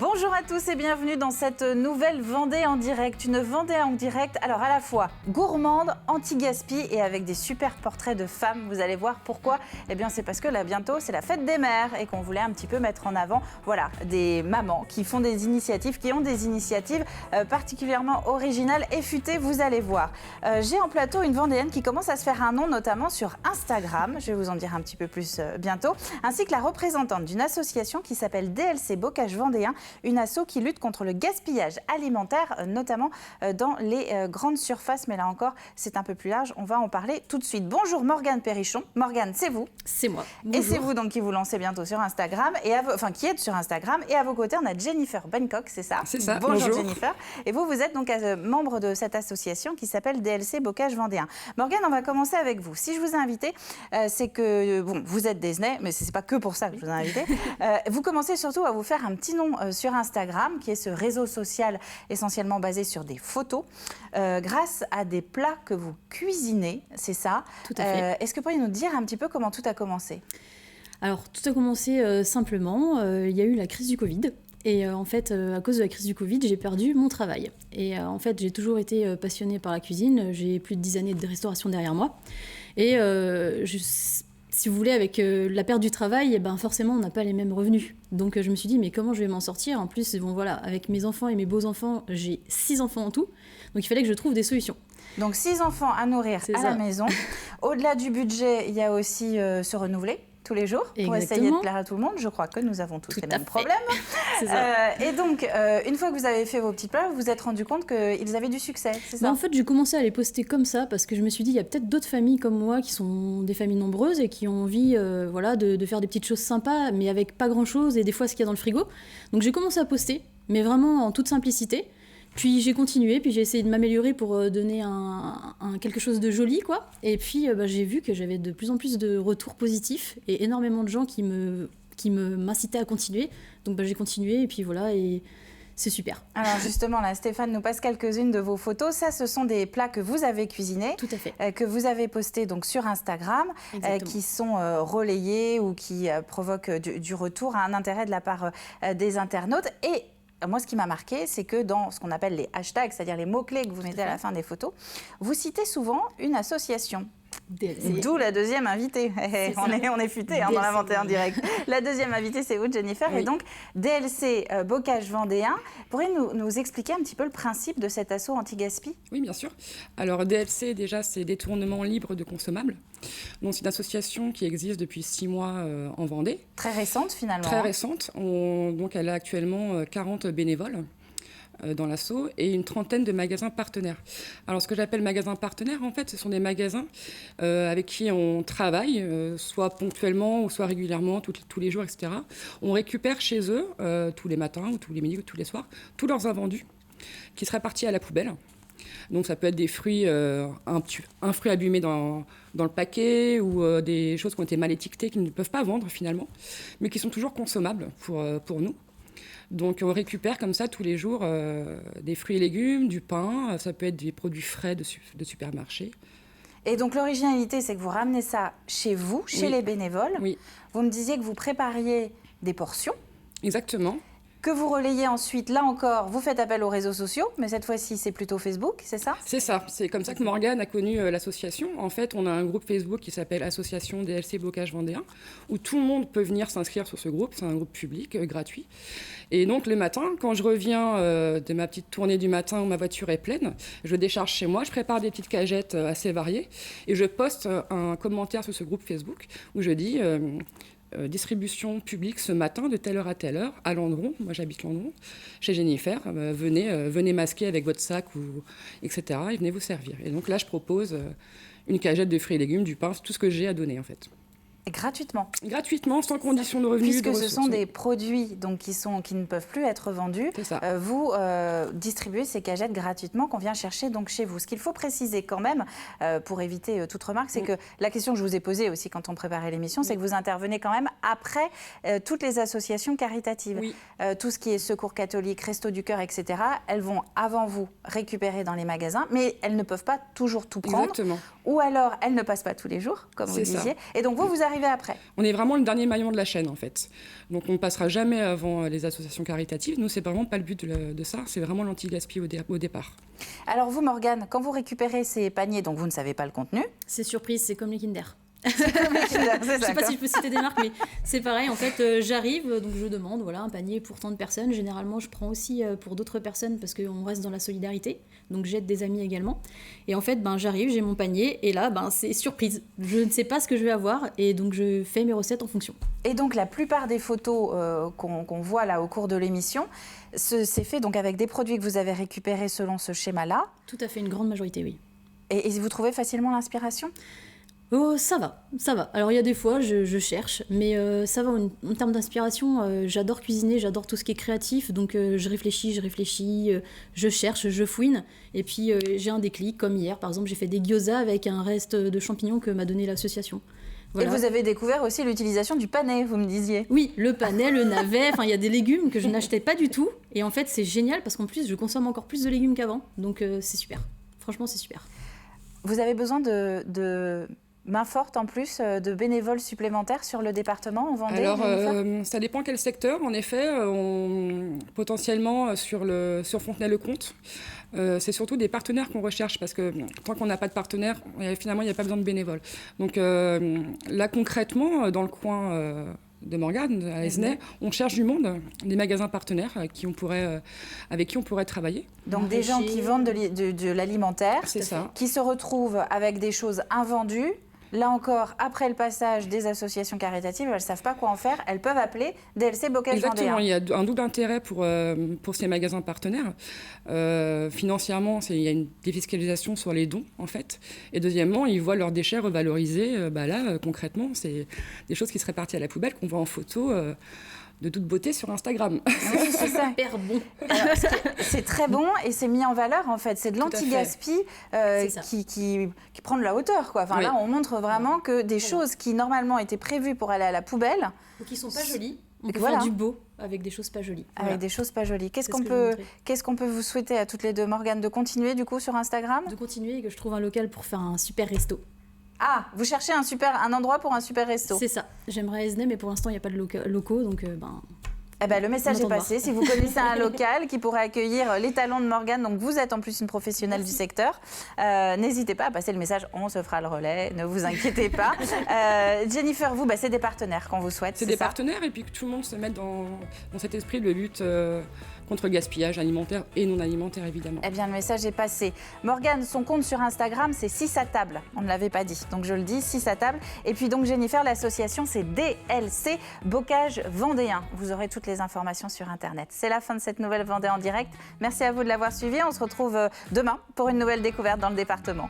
Bonjour à tous et bienvenue dans cette nouvelle Vendée en direct. Une Vendée en direct, alors à la fois gourmande, anti-gaspi et avec des super portraits de femmes. Vous allez voir pourquoi. Eh bien c'est parce que là bientôt c'est la fête des mères et qu'on voulait un petit peu mettre en avant des mamans qui font des initiatives, qui ont des initiatives particulièrement originales et futées, vous allez voir. J'ai en plateau une Vendéenne qui commence à se faire un nom notamment sur Instagram. Je vais vous en dire un petit peu plus bientôt. Ainsi que la représentante d'une association qui s'appelle DLC Bocage Vendéen. Une asso qui lutte contre le gaspillage alimentaire, notamment dans les grandes surfaces. Mais là encore, c'est un peu plus large. On va en parler tout de suite. Bonjour Morgane Perrichon. Morgane, c'est vous. C'est moi. Bonjour. Et c'est vous donc qui vous lancez bientôt sur Instagram, qui êtes sur Instagram. Et à vos côtés, on a Jennifer Bencock, c'est ça? C'est ça. Bonjour Jennifer. Et vous êtes donc membre de cette association qui s'appelle DLC Bocage Vendéen. Morgane, on va commencer avec vous. Si je vous ai invité, c'est que vous êtes Disney, mais c'est pas que pour ça que je vous ai invité. Vous commencez surtout à vous faire un petit nom sur Instagram, qui est ce réseau social essentiellement basé sur des photos, grâce à des plats que vous cuisinez, c'est ça? Tout à fait. Est-ce que vous pourriez nous dire un petit peu comment tout a commencé? Alors, tout a commencé simplement. Il y a eu la crise du Covid. Et en fait, à cause de la crise du Covid, j'ai perdu mon travail. Et en fait, j'ai toujours été passionnée par la cuisine. J'ai plus de 10 années de restauration derrière moi. Et si vous voulez, avec la perte du travail, forcément, on n'a pas les mêmes revenus. Donc, je me suis dit, mais comment je vais m'en sortir? En plus, avec mes enfants et mes beaux-enfants, j'ai 6 enfants en tout. Donc, il fallait que je trouve des solutions. Donc, 6 enfants à nourrir à la maison. Au-delà du budget, il y a aussi se renouveler tous les jours pour essayer de plaire à tout le monde. Je crois que nous avons tous les mêmes problèmes. C'est ça. Et donc, une fois que vous avez fait vos petits plats, vous vous êtes rendu compte qu'ils avaient du succès, c'est ça? En fait, j'ai commencé à les poster comme ça parce que je me suis dit, il y a peut-être d'autres familles comme moi qui sont des familles nombreuses et qui ont envie de faire des petites choses sympas, mais avec pas grand-chose et des fois ce qu'il y a dans le frigo. Donc j'ai commencé à poster, mais vraiment en toute simplicité. Puis j'ai continué, puis j'ai essayé de m'améliorer pour donner quelque chose de joli, quoi. Et puis j'ai vu que j'avais de plus en plus de retours positifs et énormément de gens qui m'incitaient à continuer. Donc j'ai continué et puis voilà, et c'est super. Alors justement, là, Stéphane nous passe quelques-unes de vos photos. Ça, ce sont des plats que vous avez cuisinés. Tout à fait. Que vous avez postés donc sur Instagram, qui sont relayés ou qui provoquent du retour, un intérêt de la part des internautes. Et moi, ce qui m'a marqué, c'est que dans ce qu'on appelle les hashtags, c'est-à-dire les mots-clés que vous mettez à la fin des photos, vous citez souvent une association. D'où la deuxième invitée. On est futé dans la Vendée en direct. La deuxième invitée, c'est vous, Jennifer. Oui. Et donc, DLC Bocage Vendéen. Pourriez-vous nous expliquer un petit peu le principe de cet assaut anti-gaspi? Oui, bien sûr. Alors, DLC, déjà, c'est Détournement libre de consommables. Donc, c'est une association qui existe depuis 6 mois en Vendée. Très récente, finalement. Très récente. Donc, elle a actuellement 40 bénévoles dans l'asso et une trentaine de magasins partenaires. Alors, ce que j'appelle magasins partenaires, en fait, ce sont des magasins avec qui on travaille, soit ponctuellement ou soit régulièrement, tous les jours, etc. On récupère chez eux, tous les matins ou tous les midis ou tous les soirs, tous leurs invendus qui seraient partis à la poubelle. Donc, ça peut être des fruits, un fruit abîmé dans le paquet ou des choses qui ont été mal étiquetées, qui ne peuvent pas vendre finalement, mais qui sont toujours consommables pour nous. Donc, on récupère comme ça tous les jours des fruits et légumes, du pain, ça peut être des produits frais de supermarché. Et donc, l'originalité, c'est que vous ramenez ça chez vous, chez les bénévoles. Oui. Vous me disiez que vous prépariez des portions. Exactement. Que vous relayez ensuite, là encore, vous faites appel aux réseaux sociaux, mais cette fois-ci, c'est plutôt Facebook, c'est ça? C'est ça, c'est comme ça que Morgane a connu l'association. En fait, on a un groupe Facebook qui s'appelle Association DLC Bocage Vendéen, où tout le monde peut venir s'inscrire sur ce groupe, c'est un groupe public, gratuit. Et donc, le matin, quand je reviens de ma petite tournée du matin où ma voiture est pleine, je décharge chez moi, je prépare des petites cagettes assez variées, et je poste un commentaire sur ce groupe Facebook où je dis... distribution publique ce matin de telle heure à telle heure à Landron, moi j'habite Landron, chez Jennifer, venez masquer avec votre sac, etc. et venez vous servir. Et donc là je propose une cagette de fruits et légumes, du pain, tout ce que j'ai à donner en fait. Et gratuitement. Gratuitement, sans condition de revenu. Puisque ce sont des produits donc, qui ne peuvent plus être vendus, vous distribuez ces cagettes gratuitement qu'on vient chercher donc, chez vous. Ce qu'il faut préciser quand même, pour éviter toute remarque, c'est que la question que je vous ai posée aussi quand on préparait l'émission, c'est que vous intervenez quand même après toutes les associations caritatives. Oui. Tout ce qui est Secours catholique, Restos du Cœur, etc., elles vont avant vous récupérer dans les magasins, mais elles ne peuvent pas toujours tout prendre. Exactement. Ou alors, elles ne passent pas tous les jours, comme vous disiez. Et donc, vous arrivez après. On est vraiment le dernier maillon de la chaîne, en fait. Donc, on ne passera jamais avant les associations caritatives. Nous, c'est vraiment pas le but de ça. C'est vraiment l'anti-gaspi au départ. Alors vous, Morgane, quand vous récupérez ces paniers, donc vous ne savez pas le contenu. C'est surprise, c'est comme les Kinder. C'est ça, Je sais pas si je peux citer des marques, mais c'est pareil. En fait, j'arrive, donc je demande un panier pour tant de personnes. Généralement, je prends aussi pour d'autres personnes parce qu'on reste dans la solidarité. Donc j'aide des amis également. Et en fait, j'arrive, j'ai mon panier et là, c'est surprise. Je ne sais pas ce que je vais avoir et donc je fais mes recettes en fonction. Et donc la plupart des photos qu'on voit là au cours de l'émission, c'est fait donc avec des produits que vous avez récupérés selon ce schéma-là. Tout à fait, une grande majorité, oui. Et vous trouvez facilement l'inspiration ? Oh, ça va. Alors, il y a des fois, je cherche, mais ça va. En termes d'inspiration, j'adore cuisiner, j'adore tout ce qui est créatif. Donc, je réfléchis, je cherche, je fouine. Et puis, j'ai un déclic, comme hier, par exemple, j'ai fait des gyoza avec un reste de champignons que m'a donné l'association. Voilà. Et vous avez découvert aussi l'utilisation du panais, vous me disiez. Oui, le panais, le navet, il y a des légumes que je n'achetais pas du tout. Et en fait, c'est génial parce qu'en plus, je consomme encore plus de légumes qu'avant. Donc, c'est super. Franchement, c'est super. Vous avez besoin de main forte en plus, de bénévoles supplémentaires sur le département en Vendée? Alors, ça dépend quel secteur. En effet, potentiellement sur Fontenay-le-Comte, c'est surtout des partenaires qu'on recherche parce que tant qu'on n'a pas de partenaire, finalement, il n'y a pas besoin de bénévoles. Donc là, concrètement, dans le coin de Morgane, à Esnay, on cherche du monde, des magasins partenaires avec qui on pourrait travailler. Donc des gens qui vendent de l'alimentaire, c'est ça, qui se retrouvent avec des choses invendues. Là encore, après le passage des associations caritatives, elles ne savent pas quoi en faire. Elles peuvent appeler DLC Bocage Vendéen. Exactement, il y a un double intérêt pour ces magasins partenaires. Financièrement, il y a une défiscalisation sur les dons, en fait. Et deuxièmement, ils voient leurs déchets revalorisés. Là, concrètement, c'est des choses qui seraient parties à la poubelle, qu'on voit en photo de toute beauté sur Instagram. Oui, c'est ça. Super bon. Alors, c'est très bon et c'est mis en valeur, en fait. C'est de l'anti-gaspi qui prend de la hauteur, quoi. Enfin, oui. Là, on montre vraiment que des choses qui, normalement, étaient prévues pour aller à la poubelle... Ou qui sont pas jolies. On peut voilà. faire du beau avec des choses pas jolies. Avec des choses pas jolies. Qu'est-ce qu'on peut vous souhaiter à toutes les deux, Morgane, de continuer, du coup, sur Instagram? De continuer et que je trouve un local pour faire un super resto. Ah, vous cherchez un endroit pour un super resto. C'est ça. J'aimerais Esnay, mais pour l'instant, il n'y a pas de locaux, donc le message est passé. Si vous connaissez un local qui pourrait accueillir les talents de Morgane, donc vous êtes en plus une professionnelle du secteur, n'hésitez pas à passer le message. On se fera le relais, ne vous inquiétez pas. Jennifer, vous, c'est des partenaires qu'on vous souhaite. C'est des partenaires et puis que tout le monde se mette dans cet esprit de lutte contre le gaspillage alimentaire et non alimentaire, évidemment. Eh bien, le message est passé. Morgane, son compte sur Instagram, c'est 6 à table. On ne l'avait pas dit, donc je le dis, 6 à table. Et puis donc Jennifer, l'association, c'est DLC Bocage Vendéen. Vous aurez toutes les informations sur Internet. C'est la fin de cette nouvelle Vendée en direct. Merci à vous de l'avoir suivi. On se retrouve demain pour une nouvelle découverte dans le département.